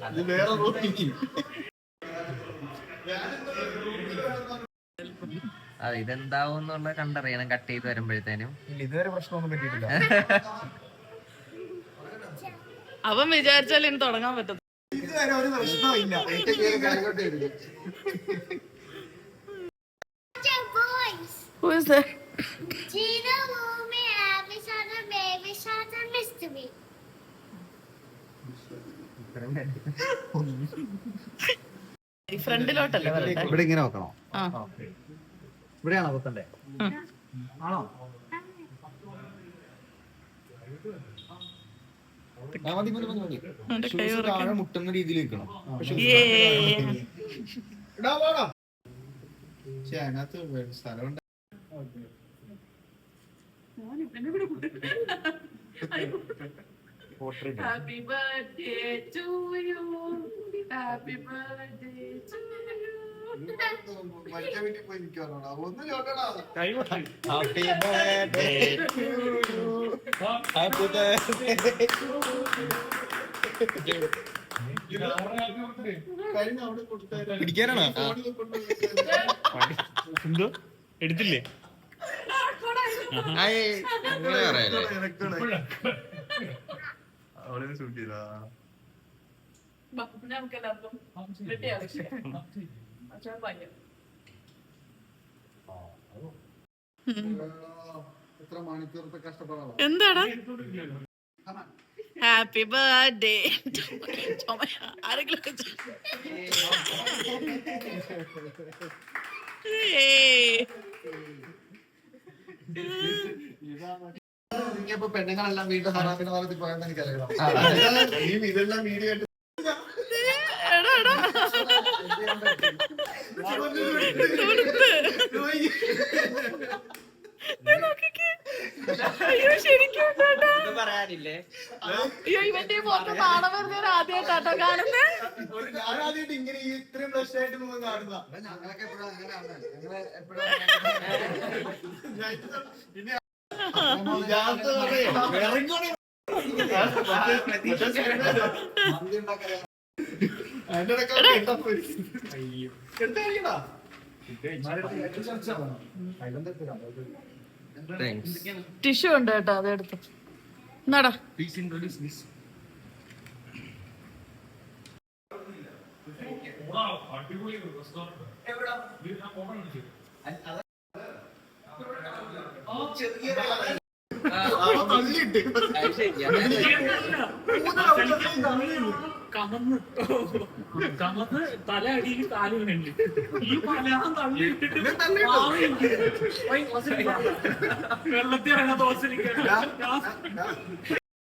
അത് വേറെ അത് ഇതെന്താവും എന്നുള്ള കണ്ടറിയണം കട്ട് ചെയ്ത് വരുമ്പോഴത്തേനും. ഇതുവരെ പ്രശ്നമൊന്നും പറ്റിയിട്ടില്ല. അവൻ വിചാരിച്ചാൽ ഇനി തുടങ്ങാൻ പറ്റും. ഇതുവരെ ഒരു പ്രശ്നമില്ല. Who is that? Gina, Lumi, Abby, Santa, Baby, Santa, Mr. Me. ഫ്രണ്ടിലോട്ടല്ലേ വരട്ടെ? ഇവിടെ ഇങ്ങനെ വെക്കണോ? ആ ഇവിടെയാണോ വെക്കണ്ടേ? ആണോ? താഴെ മുട്ടുന്ന രീതിയിൽ വെക്കണം. പക്ഷെ അതിനകത്ത് സ്ഥലമുണ്ട്. Happy birthday to you. Happy birthday to you. മറ്റേ വീട്ടിൽ പോയി നിൽക്കാറോ? ഒന്ന് ചോട്ടടാ. Happy birthday to you. Happy birthday to you. പിടിക്കാനാണോ? എന്തോ എടുത്തില്ലേ? അവളെ ഷൂട്ട് ചെയ്താ. എത്ര മണിക്കൂറത്തെ കഷ്ടപ്പാടാണ്. എന്താടാ ഹാപ്പി ബർത്ത്ഡേ ആരെങ്കിലും ഇപ്പൊ പെണ്ണുങ്ങളെല്ലാം വീട്ടിൽ ഹറാമിന്റെ ഭാഗത്തിൽ പോയെന്ന് എനിക്കറിയാം. ഇതെല്ലാം വീഡിയോ ആയിട്ട് പറയാനില്ലേ? അയ്യോ ഇവന്റെ ഫോട്ടോ കാണാൻ വരുന്ന ആദ്യമായിട്ടാട്ടോ കാണുന്നേ. ഞാനാദ്യമായിട്ട് ഇങ്ങനെ ഇത്രയും പ്രശ്നമായിട്ട് കാണുന്ന. ഞങ്ങളൊക്കെ എപ്പോഴും അങ്ങനെയാണ്. ഞങ്ങളെ എപ്പോഴും ടിഷ്യൂ ഉണ്ട് കേട്ടോ, അതെടുത്തു എന്നാടാ. കമന്ന് തല അടിയിൽ കാലുണ്ട്. ഈ മലയാളം തള്ളിയിട്ടിട്ട് വെള്ളത്തിൽ ഇറങ്ങാൻ തോന്നിരിക്കണം.